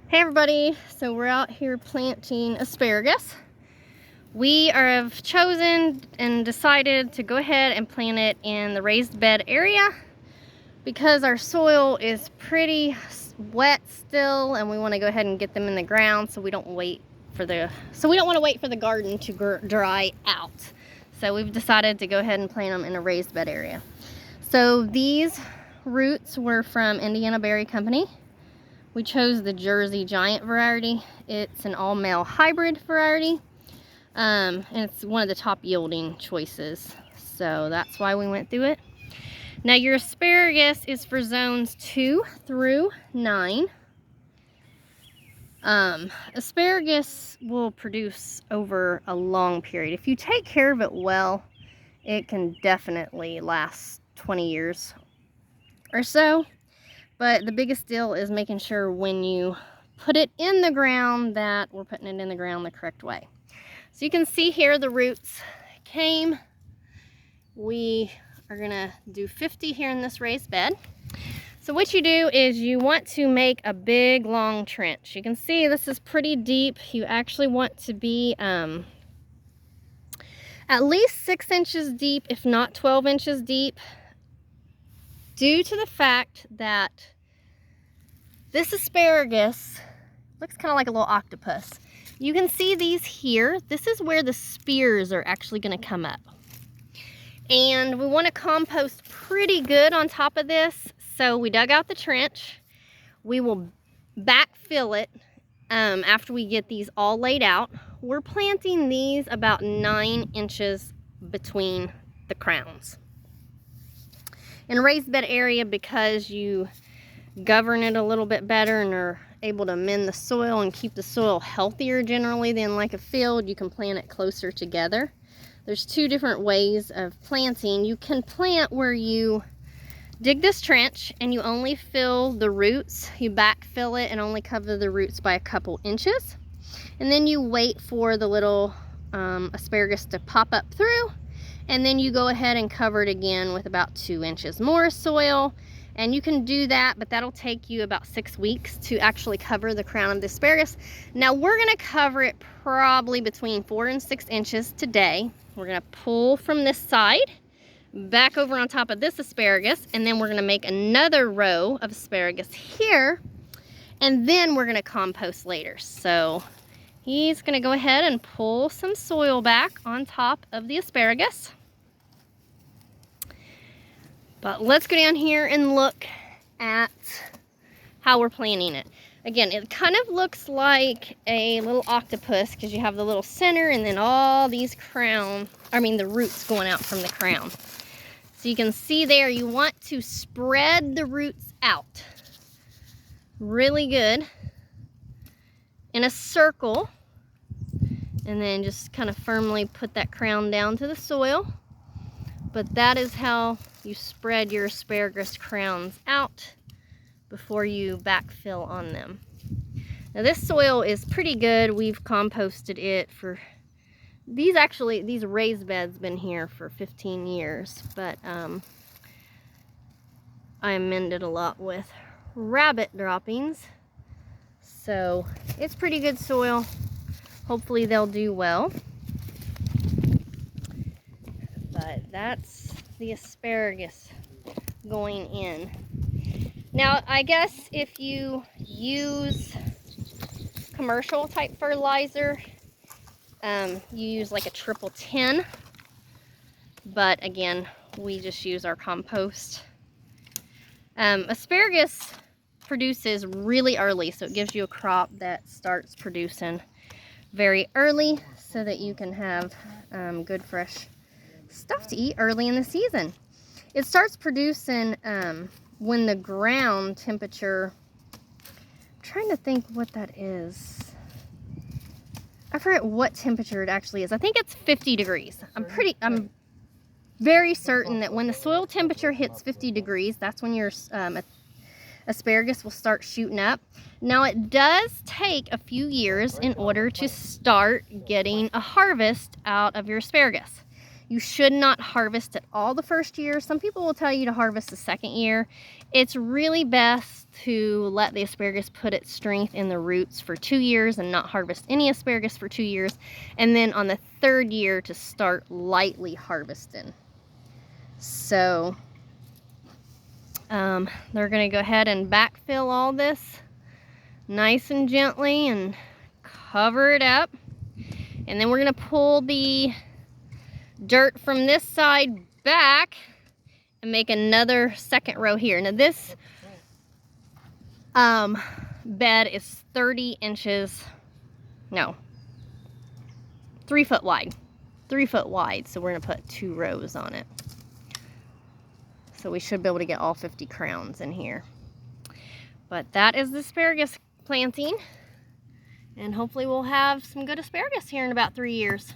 Hey everybody, so we're out here planting asparagus. We have chosen and decided to go ahead and plant it in the raised bed area because our soil is pretty wet still and we want to go ahead and get them in the ground so we don't want to wait for the garden to dry out. So we've decided to go ahead and plant them in a raised bed area. So these roots were from Indiana Berry Company. We chose the Jersey Giant variety. It's an all-male hybrid variety, and it's one of the top yielding choices. So that's why we went through it. Now your asparagus is for zones 2 through 9. Asparagus will produce over a long period. If you take care of it well, it can definitely last 20 years or so. But the biggest deal is making sure when you put it in the ground that we're putting it in the ground the correct way. So you can see here the roots came. We are gonna do 50 here in this raised bed. So what you do is you want to make a big long trench. You can see this is pretty deep. You actually want to be at least 6 inches deep, if not 12 inches deep, due to the fact that this asparagus looks kind of like a little octopus. You can see these here. This is where the spears are actually going to come up. And we want to compost pretty good on top of this. So we dug out the trench. We will backfill it after we get these all laid out. We're planting these about 9 inches between the crowns. In a raised bed area, because you govern it a little bit better and are able to amend the soil and keep the soil healthier generally than like a field, you can plant it closer together. There's 2 different ways of planting. You can plant where you dig this trench and you only fill the roots. You backfill it and only cover the roots by a couple inches. And then you wait for the little asparagus to pop up through. And then you go ahead and cover it again with about 2 inches more soil. And you can do that, but that'll take you about 6 weeks to actually cover the crown of the asparagus. Now we're gonna cover it probably between 4 and 6 inches today. We're gonna pull from this side, back over on top of this asparagus, and then we're gonna make another row of asparagus here, and then we're gonna compost later. So he's gonna go ahead and pull some soil back on top of the asparagus. But let's go down here and look at how we're planting it. Again, it kind of looks like a little octopus because you have the little center and then all these the roots going out from the crown. So you can see there, you want to spread the roots out really good in a circle, and then just kind of firmly put that crown down to the soil. But that is how you spread your asparagus crowns out before you backfill on them. Now this soil is pretty good. We've composted it for these raised beds been here for 15 years, but I amended a lot with rabbit droppings. So it's pretty good soil. Hopefully they'll do well. But that's the asparagus going in. Now, I guess if you use commercial type fertilizer, you use like a 10. But again, we just use our compost. Asparagus produces really early, so it gives you a crop that starts producing very early so that you can have good fresh stuff to eat early in the season. It starts producing when the ground temperature, I'm trying to think what that is. I forget what temperature it actually is. I think it's 50 degrees. I'm very certain that when the soil temperature hits 50 degrees, that's when your asparagus will start shooting up. Now it does take a few years in order to start getting a harvest out of your asparagus. You should not harvest it all the first year. Some people will tell you to harvest the second year. It's really best to let the asparagus put its strength in the roots for 2 years and not harvest any asparagus for 2 years. And then on the 3rd year to start lightly harvesting. So they're gonna go ahead and backfill all this nice and gently and cover it up. And then we're gonna pull the dirt from this side back and make another second row here. Now this bed is 30 inches, no, 3 foot wide. 3 foot wide, so we're gonna put 2 rows on it. So we should be able to get all 50 crowns in here. But that is the asparagus planting. And hopefully we'll have some good asparagus here in about 3 years.